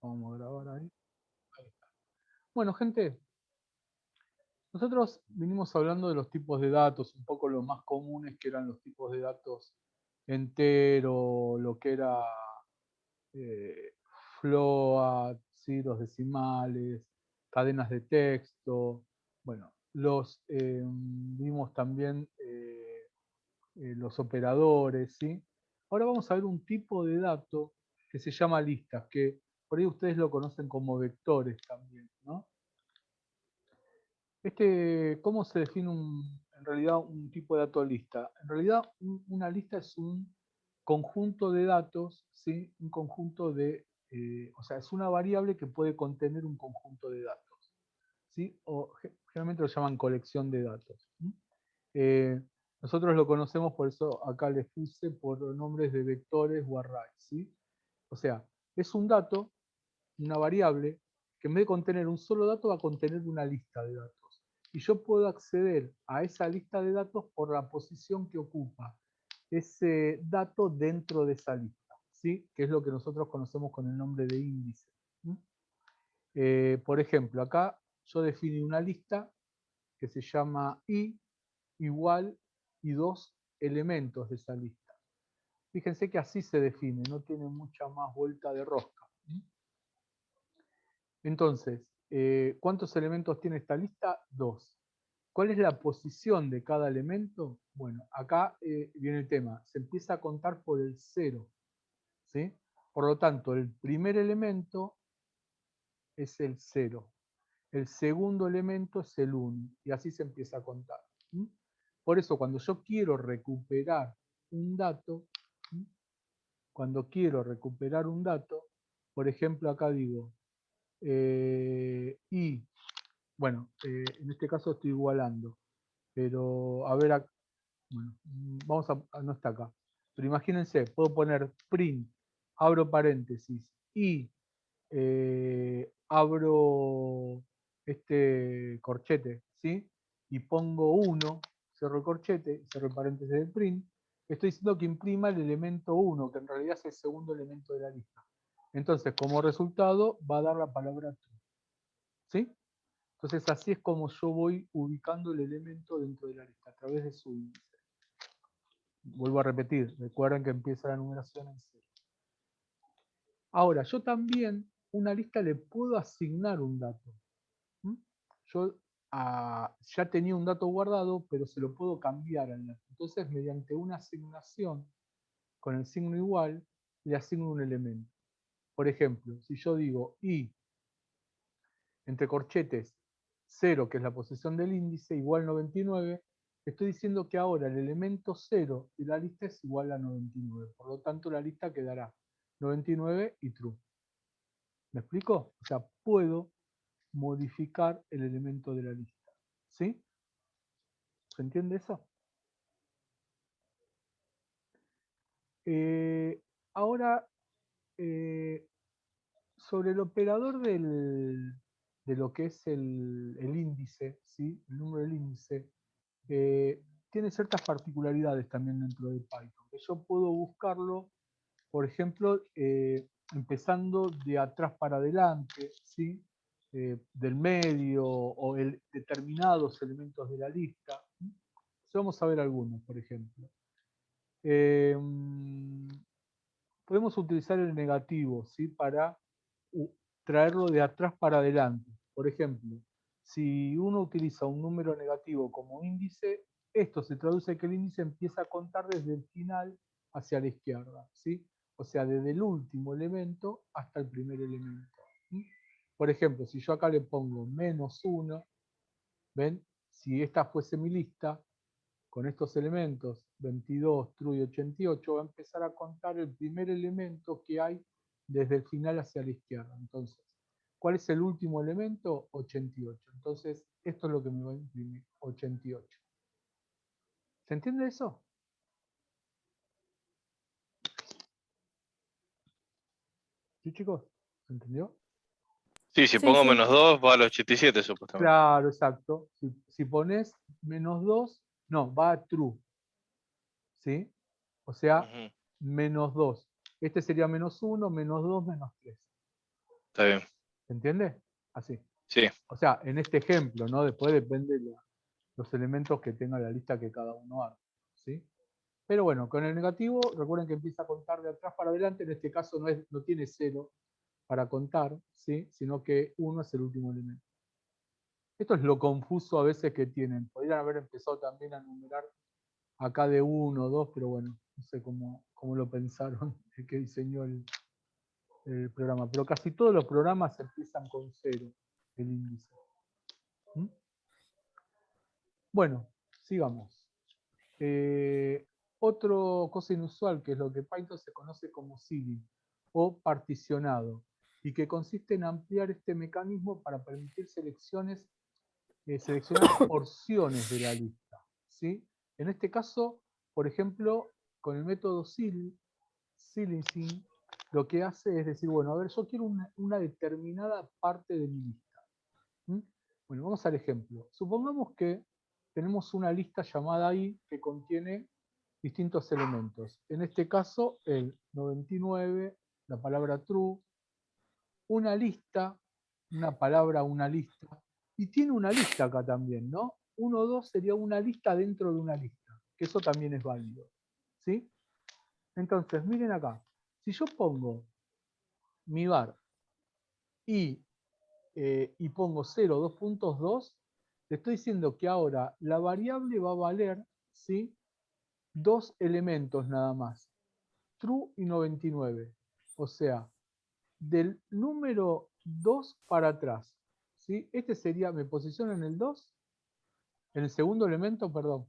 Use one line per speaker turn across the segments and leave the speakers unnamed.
Vamos a grabar ahí. Ahí está. Bueno, gente, nosotros vinimos hablando de los tipos de datos, un poco los más comunes que eran los tipos de datos entero, lo que era eh, float, ¿sí? Los decimales, cadenas de texto. Bueno, vimos también los operadores, ¿sí? Ahora vamos a ver un tipo de dato que se llama listas, que por ahí ustedes lo conocen como vectores también, ¿no? ¿Cómo se define en realidad un tipo de dato lista? En realidad, una lista es un conjunto de datos, ¿sí? Un conjunto o sea, es una variable que puede contener un conjunto de datos, ¿sí? O generalmente lo llaman colección de datos. Eh, Nosotros lo conocemos, por eso acá les puse por nombres de vectores o arrays, ¿sí? O sea, es un dato, una variable, que en vez de contener un solo dato va a contener una lista de datos. Y yo puedo acceder a esa lista de datos por la posición que ocupa ese dato dentro de esa lista, ¿sí? Que es lo que nosotros conocemos con el nombre de índice. Por ejemplo, acá yo definí una lista que se llama I igual y dos elementos de esa lista. Fíjense que así se define, no tiene mucha más vuelta de rosca. Entonces, ¿cuántos elementos tiene esta lista? Dos. ¿Cuál es la posición de cada elemento? Bueno, acá viene el tema. Se empieza a contar por el 0. ¿Sí? Por lo tanto, el primer elemento es el 0. El segundo elemento es el 1. Y así se empieza a contar. Por eso, cuando yo quiero recuperar un dato, cuando quiero recuperar un dato, por ejemplo, acá digo, y bueno, en este caso estoy igualando, pero a ver, bueno, vamos no está acá, pero imagínense, puedo poner print, abro paréntesis, y abro este corchete, ¿sí? Y pongo 1, cierro el corchete, cierro el paréntesis del print, estoy diciendo que imprima el elemento 1, que en realidad es el segundo elemento de la lista. Entonces, como resultado, va a dar la palabra true, ¿sí? Entonces así es como yo voy ubicando el elemento dentro de la lista, a través de su índice. Vuelvo a repetir, recuerden que empieza la numeración en 0. Ahora, yo también una lista le puedo asignar un dato. Yo ya tenía un dato guardado, pero se lo puedo cambiar al dato. Entonces, mediante una asignación con el signo igual, le asigno un elemento. Por ejemplo, si yo digo i entre corchetes 0, que es la posición del índice, igual 99, estoy diciendo que ahora el elemento 0 de la lista es igual a 99. Por lo tanto, la lista quedará 99 y true. ¿Me explico? O sea, puedo modificar el elemento de la lista. ¿Sí? ¿Se entiende eso? Ahora, eh, sobre el operador de lo que es el índice, ¿sí? El número del índice, tiene ciertas particularidades también dentro de Python. Que yo puedo buscarlo, por ejemplo, empezando de atrás para adelante, ¿sí? Del medio o determinados elementos de la lista. Vamos a ver algunos, por ejemplo. Eh, Podemos utilizar el negativo, ¿sí? Para traerlo de atrás para adelante. Por ejemplo, si uno utiliza un número negativo como índice, esto se traduce que el índice empieza a contar desde el final hacia la izquierda, ¿sí? O sea, desde el último elemento hasta el primer elemento. Por ejemplo, si yo acá le pongo -1, ¿ven? Si esta fuese mi lista, con estos elementos, 22, true y 88, va a empezar a contar el primer elemento que hay desde el final hacia la izquierda. Entonces, ¿cuál es el último elemento? 88. Entonces, esto es lo que me va a imprimir, 88. ¿Se entiende eso? ¿Sí, chicos? ¿Se entendió?
Sí, si
Sí,
pongo
sí.
-2 va al 87 supuestamente.
Claro, exacto. Si pones -2, no, va a true. ¿Sí? O sea,
Ujú.
-2. Este sería -1, -2, -3.
está bien.
¿Se entiende? Así.
Sí,
O sea, en este ejemplo, ¿no? Después depende de los elementos que tenga la lista que cada uno haga, ¿sí? Pero bueno, con el negativo, recuerden que empieza a contar de atrás para adelante. En este caso no tiene 0 para contar, ¿sí? Sino que 1 es el último elemento. Esto es lo confuso a veces que tienen. Podrían haber empezado también a numerar acá de 1, 2, pero bueno, no sé cómo lo pensaron el que diseñó el programa. Pero casi todos los programas empiezan con 0, el índice. ¿Mm? Bueno, sigamos. Otra cosa inusual, que es lo que Python se conoce como seeding o particionado, y que consiste en ampliar este mecanismo para permitir seleccionar porciones de la lista, ¿sí? En este caso, por ejemplo, con el método silencing, lo que hace es decir, bueno, a ver, yo quiero una determinada parte de mi lista. ¿Mm? Bueno, vamos al ejemplo. Supongamos que tenemos una lista llamada i que contiene distintos elementos. En este caso, el 99, la palabra true, una lista, una palabra, una lista, y tiene una lista acá también, ¿no? 1, 2 sería una lista dentro de una lista, que eso también es válido, ¿sí? Entonces, miren acá, si yo pongo mi var y pongo 0, 2.2, le estoy diciendo que ahora la variable va a valer, ¿sí? 2 elementos nada más, true y 99. O sea, del número 2 para atrás, ¿sí? Este sería, me posiciono en el 2, en el segundo elemento, perdón,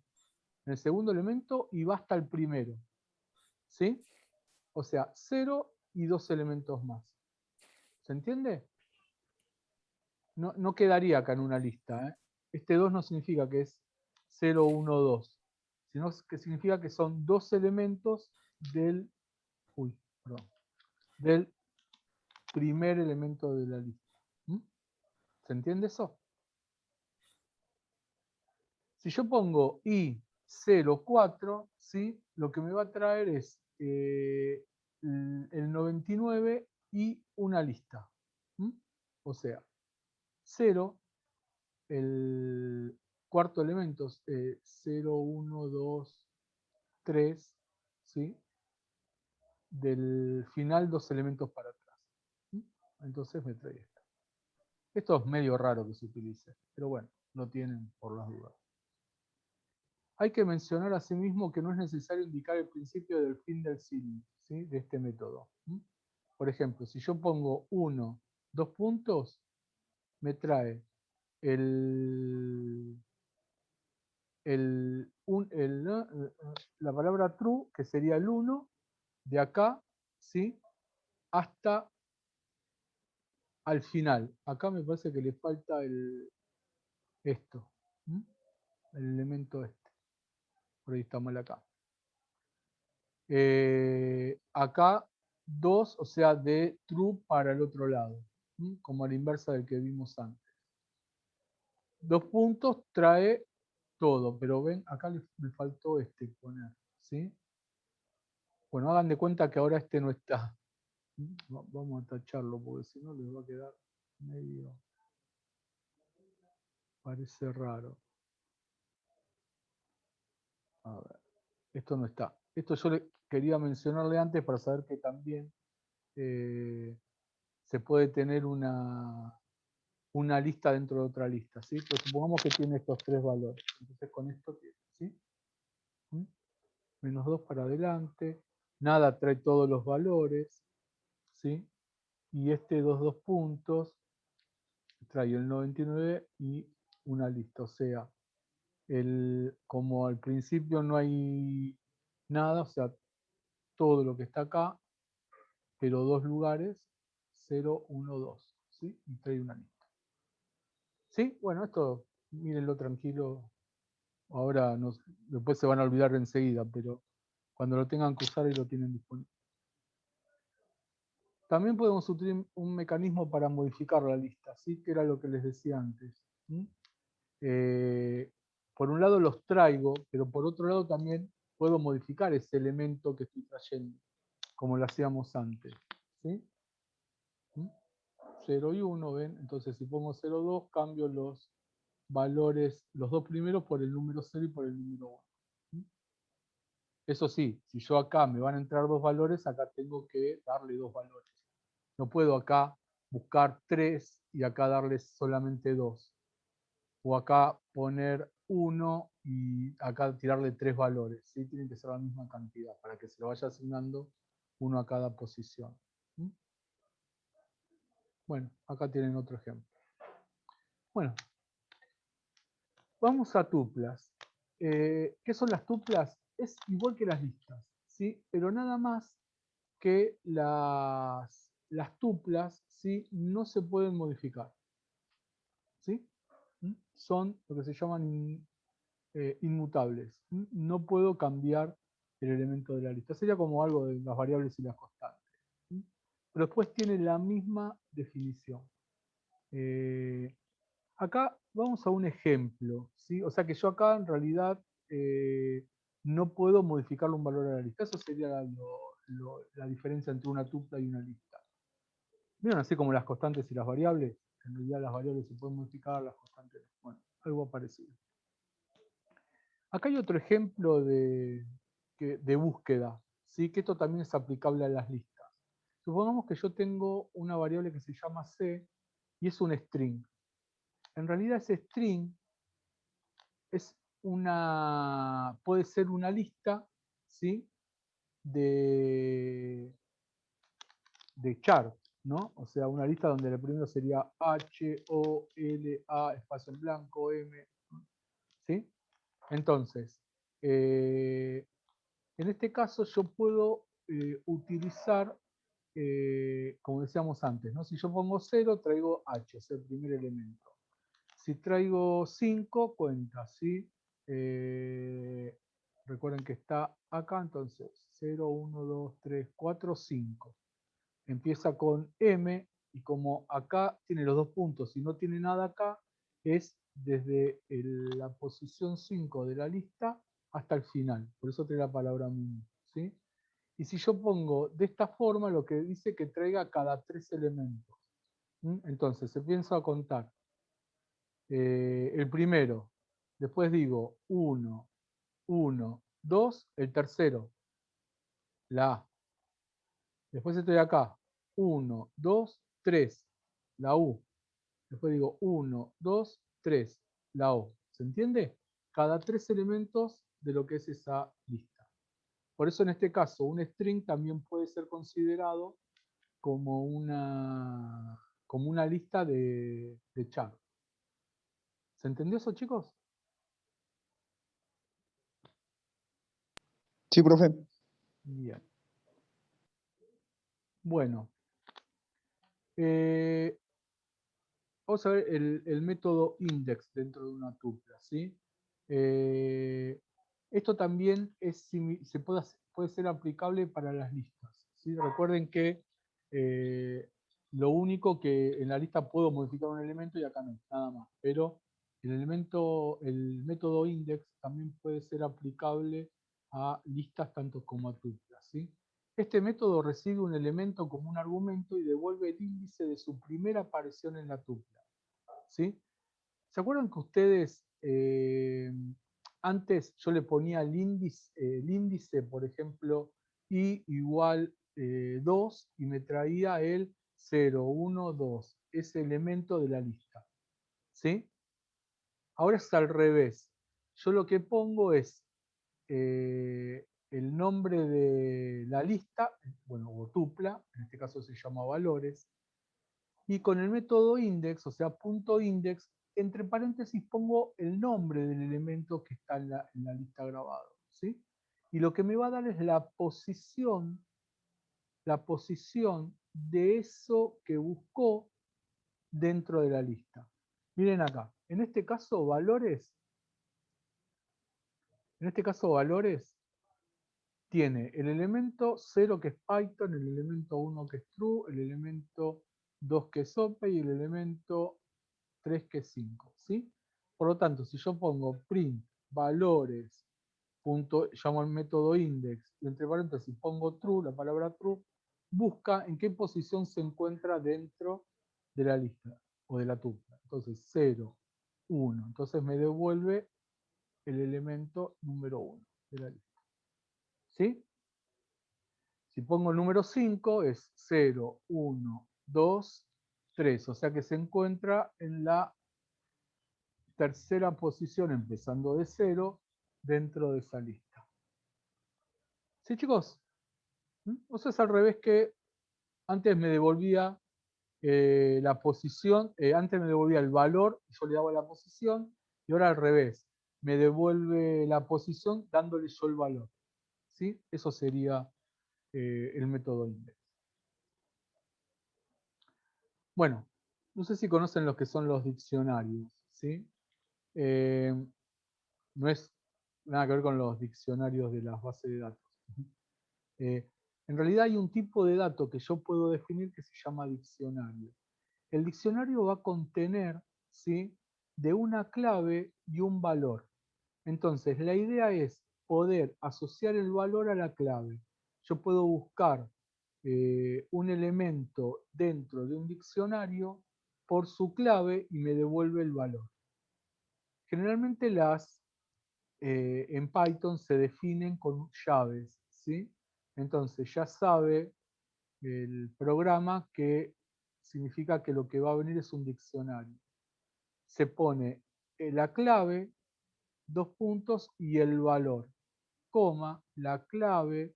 en el segundo elemento y va hasta el primero, ¿sí? O sea, 0 y 2 elementos más. ¿Se entiende? No quedaría acá en una lista, ¿eh? Este 2 no significa que es 0, 1, 2, sino que significa que son 2 elementos del, perdón, del primer elemento de la lista. ¿Mm? ¿Se entiende eso? Si yo pongo i04, ¿sí? Lo que me va a traer es el 99 y una lista. ¿Mm? O sea, 0, el cuarto elemento, 0, 1, 2, 3, ¿sí? Del final 2 elementos para atrás. ¿Mm? Entonces me trae esto. Esto es medio raro que se utilice, pero bueno, lo tienen por las dudas. Hay que mencionar asimismo que no es necesario indicar el principio del fin del seeding, ¿sí? De este método. Por ejemplo, si yo pongo 1, 2 puntos, me trae la palabra true, que sería el 1, de acá, ¿sí? Hasta al final. Acá me parece que le falta esto, el elemento este. Por ahí está mal acá. Acá 2, o sea, de true para el otro lado, como a la inversa del que vimos antes. 2 puntos trae todo, pero ven, acá me faltó este poner, ¿sí? Bueno, hagan de cuenta que ahora este no está. Vamos a tacharlo porque si no les va a quedar medio... Parece raro. A ver, esto no está. Esto yo quería mencionarle antes para saber que también se puede tener una lista dentro de otra lista, ¿sí? Pero supongamos que tiene estos 3 valores. Entonces con esto tiene, ¿sí? Menos 2 para adelante. Nada trae todos los valores, ¿sí? Y este 2 puntos trae el 99 y una lista. O sea, como al principio no hay nada, o sea, todo lo que está acá, pero 2 lugares, 0, 1, 2, ¿sí? Y trae una lista. ¿Sí? Bueno, esto mírenlo tranquilo. Ahora después se van a olvidar enseguida, pero cuando lo tengan que usar y lo tienen disponible. También podemos utilizar un mecanismo para modificar la lista, ¿sí? Que era lo que les decía antes. Por un lado los traigo, pero por otro lado también puedo modificar ese elemento que estoy trayendo, como lo hacíamos antes. ¿Sí? 0 y 1, ¿ven? Entonces si pongo 0, 2, cambio los valores, los dos primeros por el número 0 y por el número 1. Eso sí, si yo acá me van a entrar dos valores, acá tengo que darle dos valores. No puedo acá buscar 3 y acá darles solamente 2. O acá poner 1 y acá tirarle 3 valores. ¿Sí? Tienen que ser la misma cantidad para que se lo vaya asignando uno a cada posición. Bueno, acá tienen otro ejemplo. Bueno, vamos a tuplas. ¿Qué son las tuplas? Es igual que las listas, ¿sí? Pero nada más que las tuplas, ¿sí? No se pueden modificar, ¿sí? Son lo que se llaman inmutables. No puedo cambiar el elemento de la lista. Sería como algo de las variables y las constantes. Pero después tiene la misma definición. Acá vamos a un ejemplo, ¿sí? O sea que yo acá en realidad no puedo modificarle un valor a la lista. Eso sería la diferencia entre una tupla y una lista. ¿Vieron así como las constantes y las variables? En realidad las variables se pueden modificar, las constantes no. Bueno, algo parecido. Acá hay otro ejemplo de búsqueda, ¿sí? Que esto también es aplicable a las listas. Supongamos que yo tengo una variable que se llama C y es un string. En realidad ese string puede ser una lista, ¿sí? de char, ¿no? O sea, una lista donde el primero sería H, O, L, A, espacio en blanco, M, ¿sí? Entonces, en este caso yo puedo utilizar, como decíamos antes, ¿no? Si yo pongo 0, traigo H, es el primer elemento. Si traigo 5, cuenta, ¿sí? Recuerden que está acá, entonces 0, 1, 2, 3, 4, 5. Empieza con M y como acá tiene los dos puntos y no tiene nada acá, es desde la posición 5 de la lista hasta el final. Por eso tiene la palabra min, ¿sí? Y si yo pongo de esta forma, lo que dice que traiga cada 3 elementos. Entonces, se piensa a contar. El primero, después digo 1, 1, 2, el tercero, la A. Después estoy acá, 1, 2, 3, la U. Después digo 1, 2, 3, la O. ¿Se entiende? Cada 3 elementos de lo que es esa lista. Por eso en este caso un string también puede ser considerado como una lista de char. ¿Se entendió eso, chicos?
Sí, profe.
Bien. Bueno. Vamos a ver el método index dentro de una tupla, ¿sí? Esto también puede ser aplicable para las listas, ¿sí? Recuerden que lo único que en la lista puedo modificar un elemento y acá no, nada más. Pero el método index también puede ser aplicable a listas tanto como a tuplas, ¿sí? Este método recibe un elemento como un argumento y devuelve el índice de su primera aparición en la tupla, ¿sí? ¿Se acuerdan que ustedes antes yo le ponía el índice, por ejemplo, i igual 2 y me traía el 0, 1, 2, ese elemento de la lista, ¿sí? Ahora es al revés. Yo lo que pongo es el nombre de la lista, bueno, o tupla, en este caso se llama valores, y con el método index, o sea, punto index, entre paréntesis pongo el nombre del elemento que está en la lista grabado, ¿sí? Y lo que me va a dar es la posición de eso que buscó dentro de la lista. Miren acá, en este caso valores tiene el elemento 0 que es Python, el elemento 1 que es true, el elemento 2 que es OPE y el elemento 3 que es 5, ¿sí? Por lo tanto, si yo pongo print valores, llamo al método index, y entre paréntesis pongo true, la palabra true, busca en qué posición se encuentra dentro de la lista o de la tupla. Entonces 0, 1. Entonces me devuelve el elemento número 1 de la lista. ¿Sí? Si pongo el número 5 es 0, 1, 2, 3. O sea que se encuentra en la tercera posición, empezando de 0, dentro de esa lista. ¿Sí, chicos? O sea, es al revés que antes me devolvía la posición, antes me devolvía el valor, yo le daba la posición, y ahora al revés, me devuelve la posición dándole yo el valor. ¿Sí? Eso sería el método index. Bueno, no sé si conocen lo que son los diccionarios, ¿sí? No es nada que ver con los diccionarios de las bases de datos. En realidad hay un tipo de dato que yo puedo definir que se llama diccionario. El diccionario va a contener, ¿sí?, de una clave y un valor. Entonces, la idea es poder asociar el valor a la clave. Yo puedo buscar un elemento dentro de un diccionario por su clave y me devuelve el valor. Generalmente en Python se definen con llaves, ¿sí? Entonces ya sabe el programa que significa que lo que va a venir es un diccionario. Se pone la clave, dos puntos y el valor, coma, la clave,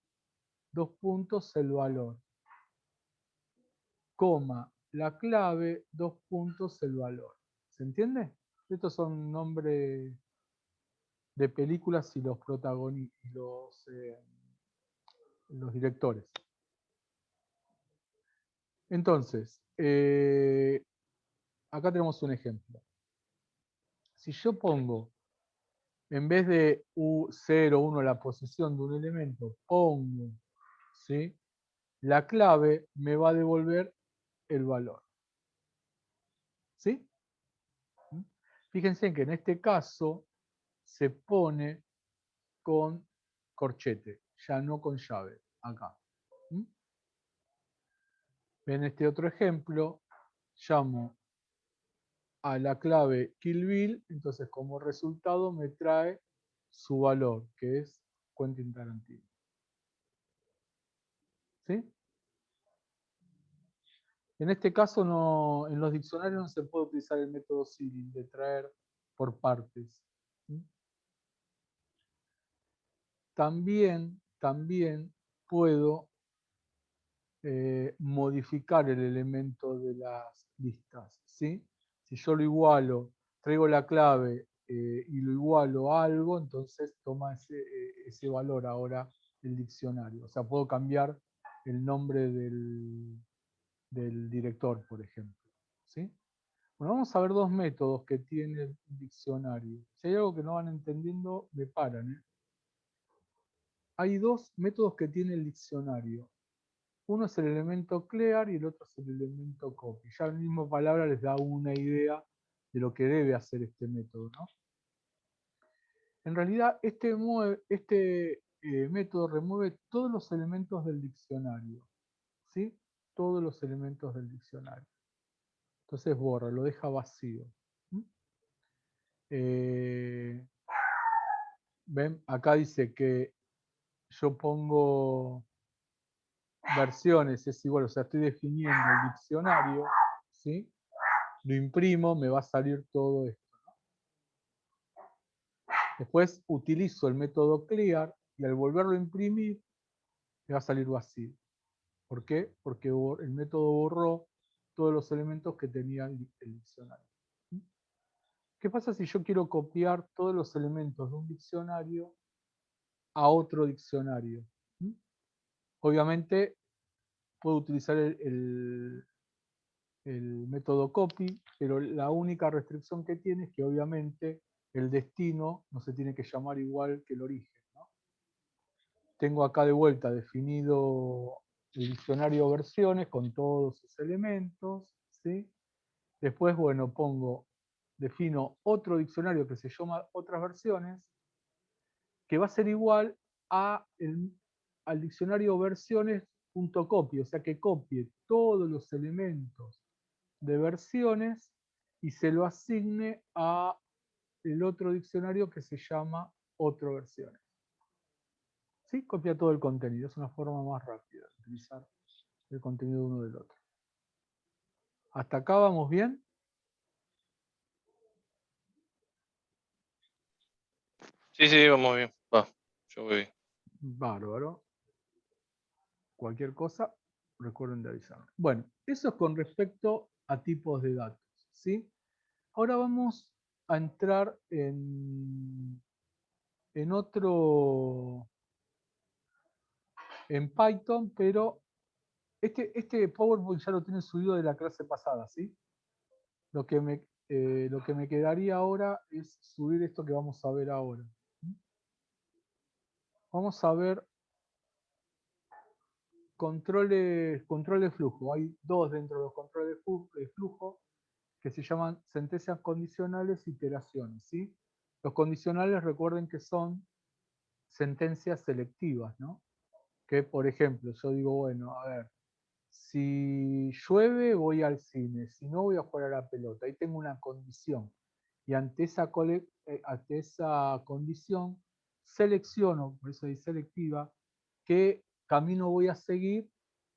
dos puntos, el valor, coma, la clave, dos puntos, el valor. ¿Se entiende? Estos son nombres de películas y los protagonistas, los directores. Entonces, acá tenemos un ejemplo. Si yo pongo, en vez de U0, 1, la posición de un elemento, pongo, ¿sí?, la clave, me va a devolver el valor. ¿Sí? Fíjense que en este caso se pone con corchete, ya no con llave, acá. En este otro ejemplo, llamo a la clave Kill Bill, entonces como resultado me trae su valor, que es Quentin Tarantino. ¿Sí? En este caso, no, en los diccionarios no se puede utilizar el método Cyril de traer por partes. También puedo modificar el elemento de las listas. ¿Sí? Si yo lo igualo, traigo la clave y lo igualo a algo, entonces toma ese valor ahora el diccionario. O sea, puedo cambiar el nombre del director, por ejemplo. ¿Sí? Bueno, vamos a ver dos métodos que tiene el diccionario. Si hay algo que no van entendiendo, me paran. Hay dos métodos que tiene el diccionario. Uno es el elemento clear y el otro es el elemento copy. Ya la misma palabra les da una idea de lo que debe hacer este método, ¿no? En realidad, este método remueve todos los elementos del diccionario. ¿Sí? Todos los elementos del diccionario. Entonces borra, lo deja vacío. ¿Ven? Acá dice que yo pongo versiones, es igual, o sea, estoy definiendo el diccionario, ¿sí? Lo imprimo, me va a salir todo esto. Después utilizo el método clear y al volverlo a imprimir me va a salir vacío. ¿Por qué? Porque el método borró todos los elementos que tenía el diccionario. ¿Qué pasa si yo quiero copiar todos los elementos de un diccionario a otro diccionario? Obviamente puedo utilizar el método copy, pero la única restricción que tiene es que obviamente el destino no se tiene que llamar igual que el origen, ¿no? Tengo acá de vuelta definido el diccionario versiones con todos sus elementos, ¿sí? Después, bueno, defino otro diccionario que se llama otras versiones, que va a ser igual al diccionario versiones.copy, o sea que copie todos los elementos de versiones y se lo asigne a el otro diccionario que se llama otro versiones. ¿Sí? Copia todo el contenido, es una forma más rápida de utilizar el contenido uno del otro. ¿Hasta acá vamos bien?
Sí, sí, vamos bien. Va, yo voy bien.
Bárbaro. Cualquier cosa, recuerden de avisarme. Bueno, eso es con respecto a tipos de datos, ¿sí? Ahora vamos a entrar en otro, en Python, pero este PowerPoint ya lo tienen subido de la clase pasada, ¿sí? Lo que me quedaría ahora es subir esto que vamos a ver ahora. Vamos a ver control de flujo. Hay dos dentro de los controles de flujo que se llaman sentencias condicionales y iteraciones, ¿sí? Los condicionales, recuerden que son sentencias selectivas, ¿no? Que, por ejemplo, yo digo, bueno, a ver, si llueve voy al cine, si no voy a jugar a la pelota. Ahí tengo una condición. Y ante esa condición selecciono, por eso es selectiva, qué camino voy a seguir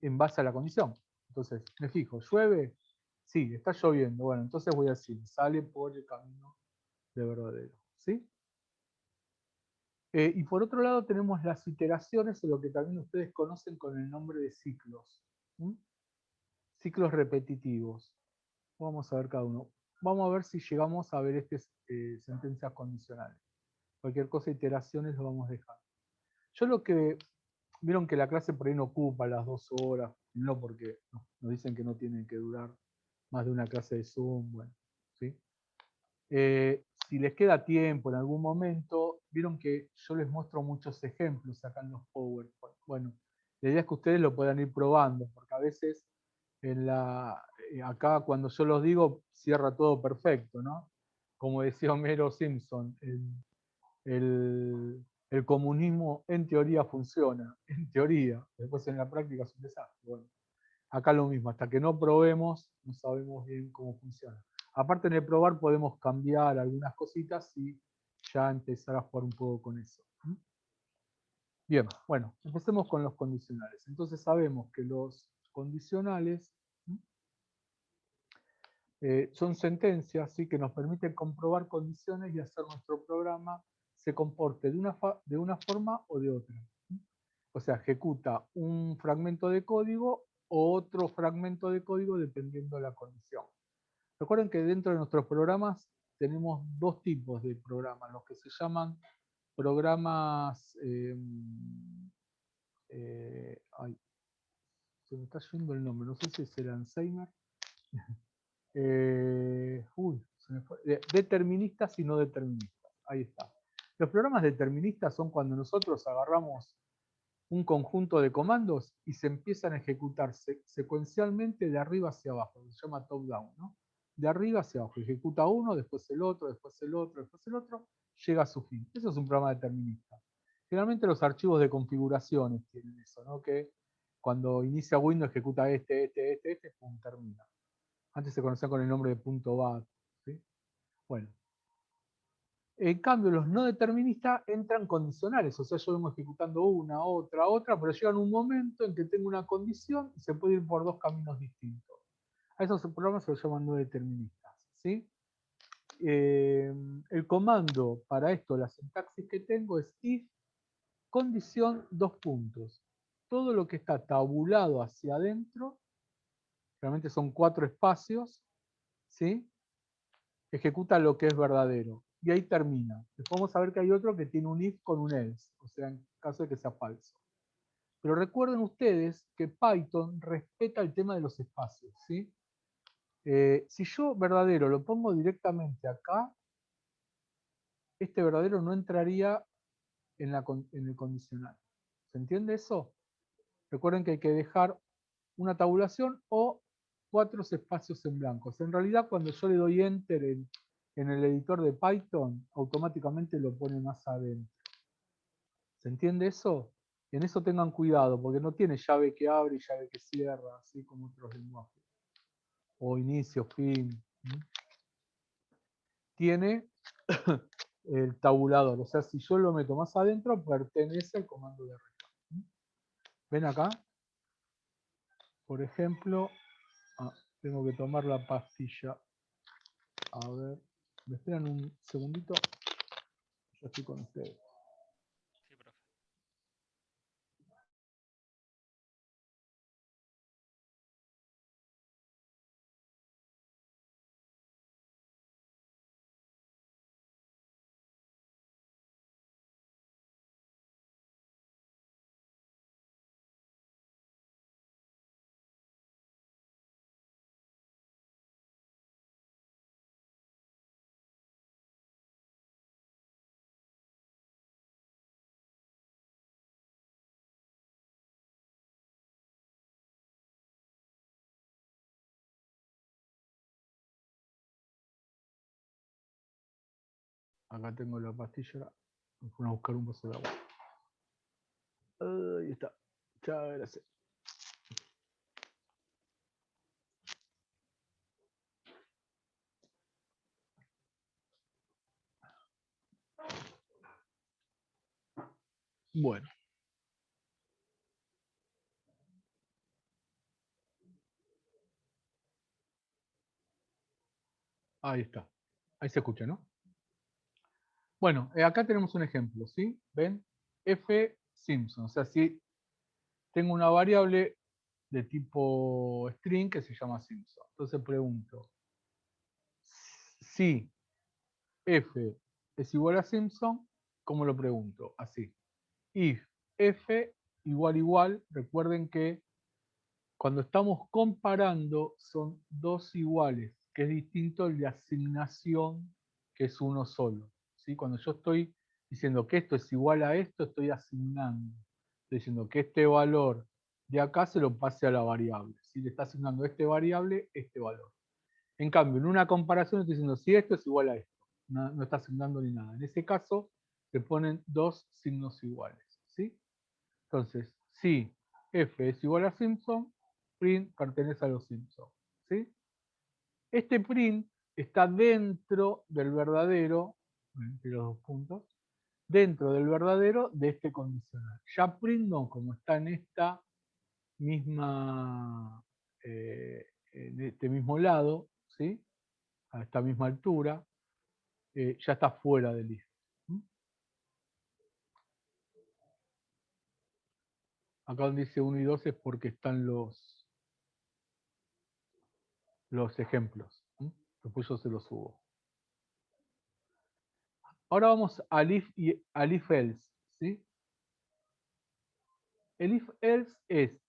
en base a la condición. Entonces, me fijo, ¿llueve? Sí, está lloviendo. Bueno, entonces voy al cine. Sale por el camino de verdadero. ¿Sí? Y por otro lado tenemos las iteraciones, o lo que también ustedes conocen con el nombre de ciclos. ¿Sí? Ciclos repetitivos. Vamos a ver cada uno. Vamos a ver si llegamos a ver sentencias condicionales. Cualquier cosa, iteraciones lo vamos dejando. Yo lo que, vieron que la clase por ahí no ocupa las 2 horas, no porque nos dicen que no tienen que durar más de una clase de Zoom, bueno, ¿sí? Si les queda tiempo en algún momento, vieron que yo les muestro muchos ejemplos acá en los PowerPoint. Bueno, la idea es que ustedes lo puedan ir probando, porque a veces acá cuando yo los digo cierra todo perfecto, ¿no? Como decía Homero Simpson, el comunismo en teoría funciona, en teoría, después en la práctica es un desastre. Bueno, acá lo mismo, hasta que no probemos, no sabemos bien cómo funciona. Aparte de probar, podemos cambiar algunas cositas y ya empezar a jugar un poco con eso. Bien, bueno, empecemos con los condicionales. Entonces sabemos que los condicionales son sentencias, ¿sí?, que nos permiten comprobar condiciones y hacer nuestro programa se comporte de una forma o de otra. O sea, ejecuta un fragmento de código o otro fragmento de código dependiendo de la condición. Recuerden que dentro de nuestros programas tenemos dos tipos de programas, los que se llaman programas... ay, se me está yendo el nombre, no sé si es el Alzheimer. Deterministas y no deterministas. Ahí está. Los programas deterministas son cuando nosotros agarramos un conjunto de comandos y se empiezan a ejecutar secuencialmente de arriba hacia abajo. Se llama top-down, ¿no? De arriba hacia abajo. Ejecuta uno, después el otro, después el otro, después el otro, llega a su fin. Eso es un programa determinista. Generalmente los archivos de configuraciones tienen eso, ¿no? Que cuando inicia Windows ejecuta pum, termina. Antes se conocía con el nombre de .bat. ¿Sí? Bueno. En cambio, los no deterministas entran condicionales, o sea, yo vengo ejecutando una, otra, pero llega un momento en que tengo una condición y se puede ir por dos caminos distintos. A esos programas se los llaman no deterministas. ¿Sí? El comando para esto, la sintaxis que tengo es if condición dos puntos. Todo lo que está tabulado hacia adentro, realmente son 4 espacios, ¿sí?, ejecuta lo que es verdadero. Y ahí termina. Después vamos a ver que hay otro que tiene un if con un else, o sea, en caso de que sea falso. Pero recuerden ustedes que Python respeta el tema de los espacios, ¿sí? Si yo verdadero lo pongo directamente acá, este verdadero no entraría en el condicional. ¿Se entiende eso? Recuerden que hay que dejar una tabulación o 4 espacios en blancos. En realidad, cuando yo le doy Enter en el editor de Python, automáticamente lo pone más adentro. ¿Se entiende eso? En eso tengan cuidado, porque no tiene llave que abre y llave que cierra, así como otros lenguajes. o inicio, fin, tiene el tabulador. O sea, si yo lo meto más adentro, pertenece al comando de arriba. ¿Ven acá? Por ejemplo, tengo que tomar la pastilla. A ver, ¿me esperan un segundito? Yo estoy con ustedes.
Sí, profe.
Acá tengo la pastilla. Me fui a buscar un vaso de agua. Ahí está. Chao, gracias. Bueno. Ahí está. Ahí se escucha, ¿no? Bueno, acá tenemos un ejemplo, ¿sí? ¿Ven? F Simpson. O sea, si tengo una variable de tipo string que se llama Simpson. Entonces pregunto, si F es igual a Simpson, ¿cómo lo pregunto? Así. If F igual, recuerden que cuando estamos comparando son dos iguales, que es distinto el de asignación, que es uno solo. ¿Sí? Cuando yo estoy diciendo que esto es igual a esto, estoy asignando. Estoy diciendo que este valor de acá se lo pase a la variable. Si le está asignando a este variable, este valor. En cambio, en una comparación estoy diciendo si esto es igual a esto. No está asignando ni nada. En ese caso, se ponen dos signos iguales. ¿Sí? Entonces, si f es igual a Simpson, print pertenece a los Simpson. ¿Sí? Este print está dentro del verdadero, entre los dos puntos, dentro del verdadero de este condicional. Ya print no, como está en esta misma, en este mismo lado, ¿sí? A esta misma altura, ya está fuera del if. Acá donde dice 1 y 2 es porque están los ejemplos. Después yo se los subo. Ahora vamos al if y al if else. ¿Sí? El if else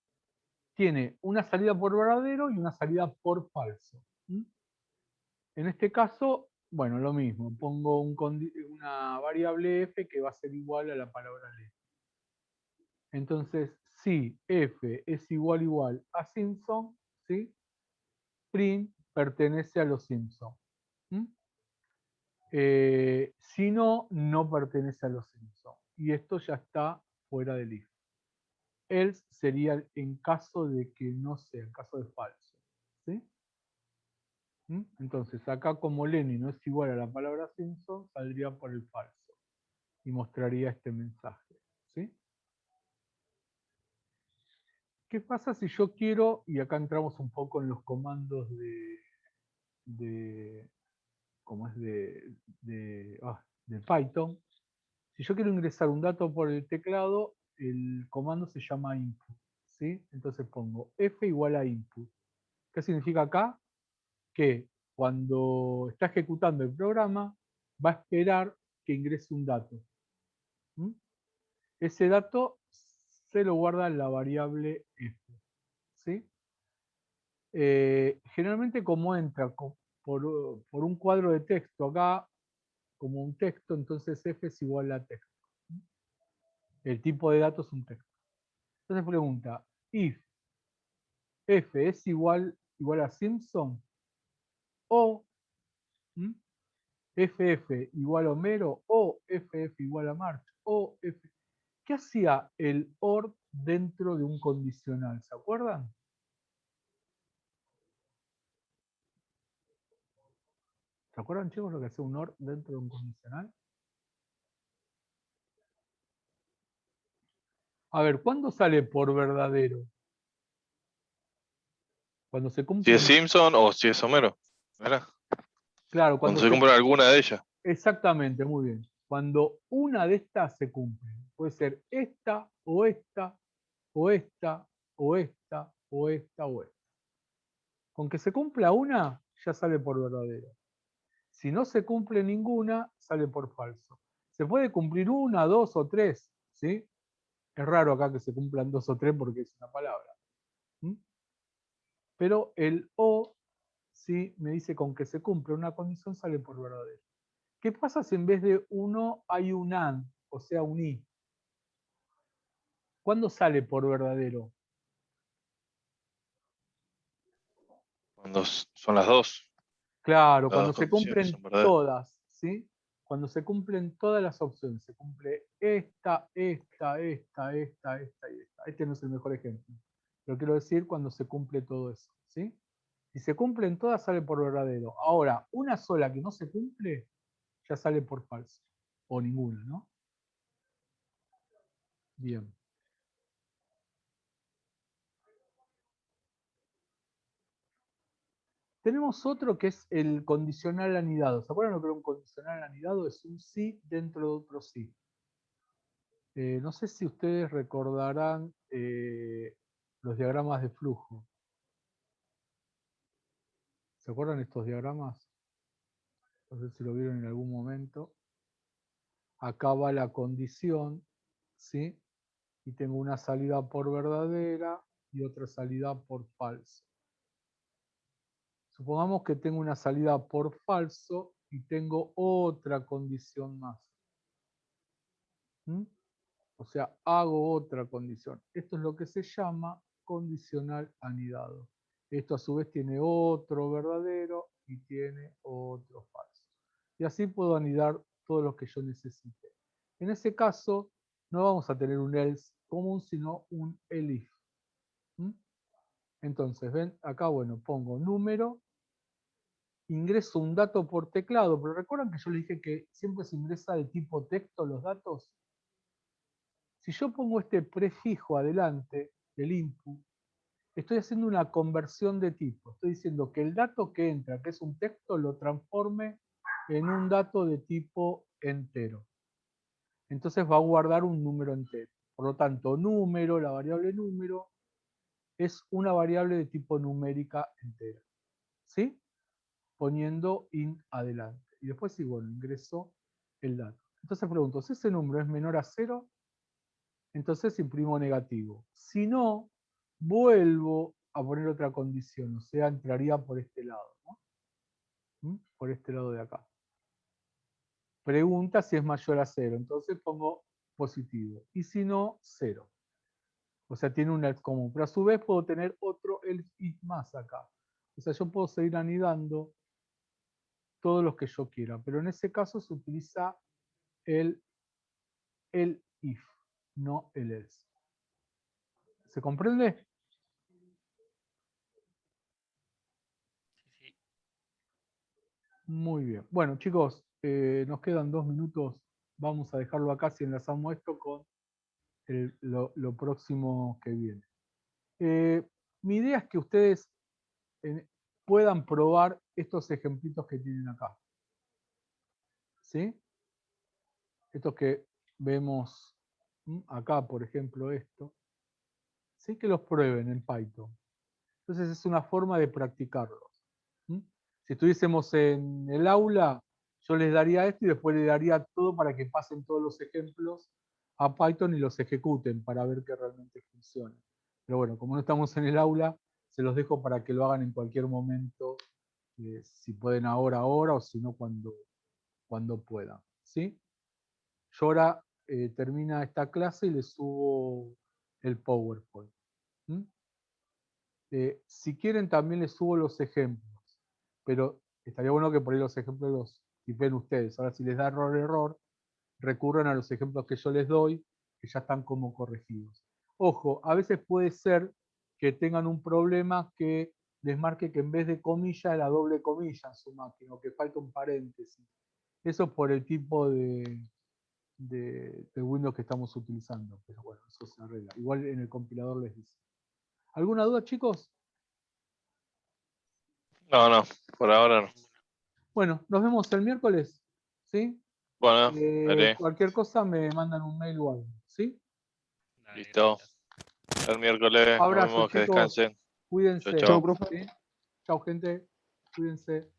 tiene una salida por verdadero y una salida por falso. En este caso, bueno, lo mismo. Pongo una variable f que va a ser igual a la palabra let. Entonces, si f es igual a Simpson, ¿sí? Print pertenece a los Simpson. Si no, no pertenece a los Simpson. Y esto ya está fuera del if. Else sería en caso de que no sea, en caso de falso. ¿Sí? Entonces, acá como Lenny no es igual a la palabra Simpson, saldría por el falso. Y mostraría este mensaje. ¿Sí? ¿Qué pasa si yo quiero, y acá entramos un poco en los comandos ¿cómo es? De Python. Si yo quiero ingresar un dato por el teclado, el comando se llama input. ¿Sí? Entonces pongo f igual a input. ¿Qué significa acá? Que cuando está ejecutando el programa, va a esperar que ingrese un dato. Ese dato se lo guarda en la variable f. ¿Sí? Generalmente como entra por un cuadro de texto acá, como un texto, entonces f es igual a texto. El tipo de dato es un texto. Entonces pregunta, if f es igual a Simpson o ff igual a Homero o ff igual a March o f... ¿Qué hacía el OR dentro de un condicional? ¿Se acuerdan? ¿Se acuerdan, chicos, lo que hace un OR dentro de un condicional? A ver, ¿cuándo sale por verdadero? Cuando se
Si
cumple.
es Simpson o si es Homero. ¿Verdad?
Claro,
Cuando se cumple alguna de ellas.
Exactamente, muy bien. Cuando una de estas se cumple. Puede ser esta, o esta, o esta, o esta, o esta, o esta. Con que se cumpla una, ya sale por verdadero. Si no se cumple ninguna, sale por falso. Se puede cumplir una, dos o tres, ¿sí? Es raro acá que se cumplan dos o tres porque es una palabra. ¿Sí? Pero el o, si me dice con que se cumple una condición, sale por verdadero. ¿Qué pasa si en vez de uno hay un and, o sea, un i? ¿Cuándo sale por verdadero?
Cuando son las dos.
Claro,
Las
cuando
dos
se
condiciones
cumplen
son verdaderas.
todas, ¿sí? Cuando se cumplen todas las opciones, se cumple esta y esta. Este no es el mejor ejemplo. Pero quiero decir cuando se cumple todo eso, ¿sí? Si se cumplen todas, sale por verdadero. Ahora, una sola que no se cumple, ya sale por falso. O ninguna, ¿no? Bien. Tenemos otro que es el condicional anidado. ¿Se acuerdan lo que era un condicional anidado? Es un sí dentro de otro sí. No sé si ustedes recordarán los diagramas de flujo. ¿Se acuerdan estos diagramas? No sé si lo vieron en algún momento. Acá va la condición, ¿sí? Y tengo una salida por verdadera y otra salida por falso. Supongamos que tengo una salida por falso y tengo otra condición más. ¿Mm? O sea, hago otra condición. Esto es lo que se llama condicional anidado. Esto a su vez tiene otro verdadero y tiene otro falso. Y así puedo anidar todos los que yo necesite. En ese caso, no vamos a tener un else común, sino un elif. ¿Mm? Entonces, ven, acá, bueno, pongo número, ingreso un dato por teclado, pero recuerdan que yo les dije que siempre se ingresa de tipo texto los datos. Si yo pongo este prefijo adelante del input, estoy haciendo una conversión de tipo. Estoy diciendo que el dato que entra, que es un texto, lo transforme en un dato de tipo entero. Entonces va a guardar un número entero. Por lo tanto, número, la variable número, es una variable de tipo numérica entera. ¿Sí? Poniendo int adelante. Y después sí, bueno, ingreso el dato. Entonces pregunto, si ese número es menor a 0, entonces imprimo negativo. Si no, vuelvo a poner otra condición, o sea, entraría por este lado, ¿no? Por este lado de acá. Pregunta si es mayor a 0, entonces pongo positivo. Y si no, 0. O sea, tiene un else común. Pero a su vez puedo tener otro else if más acá. O sea, yo puedo seguir anidando todos los que yo quiera. Pero en ese caso se utiliza el if, no el else. ¿Se comprende?
Sí.
Muy bien. Bueno, chicos, nos quedan 2 minutos. Vamos a dejarlo acá si enlazamos esto con lo próximo que viene. Mi idea es que ustedes puedan probar estos ejemplitos que tienen acá. ¿Sí? Estos que vemos acá, por ejemplo, esto. Sí, que los prueben en Python. Entonces es una forma de practicarlos. Si estuviésemos en el aula, yo les daría esto y después les daría todo para que pasen todos los ejemplos a Python y los ejecuten para ver que realmente funciona. Pero bueno, como no estamos en el aula, se los dejo para que lo hagan en cualquier momento, si pueden ahora, o si no, cuando puedan. ¿Sí? Yo ahora termina esta clase y les subo el PowerPoint. Si quieren también les subo los ejemplos, pero estaría bueno que por ahí los ejemplos los tipen ustedes. Ahora si les da error, recurran a los ejemplos que yo les doy, que ya están como corregidos. Ojo, a veces puede ser que tengan un problema que les marque que en vez de comilla la doble comilla en su máquina, o que falta un paréntesis. Eso por el tipo de Windows que estamos utilizando. Pero bueno, eso se arregla. Igual en el compilador les dice. ¿Alguna duda, chicos?
No, por ahora no.
Bueno, nos vemos el miércoles. ¿Sí?
Bueno, dale,
Cualquier cosa me mandan un mail o algo. ¿Sí?
Dale,
listo.
gracias.
El miércoles, nos
Abrazo,
vemos, que
chicos.
descansen.
Cuídense.
Chau, chau.
¿Sí? Chau, gente. Cuídense.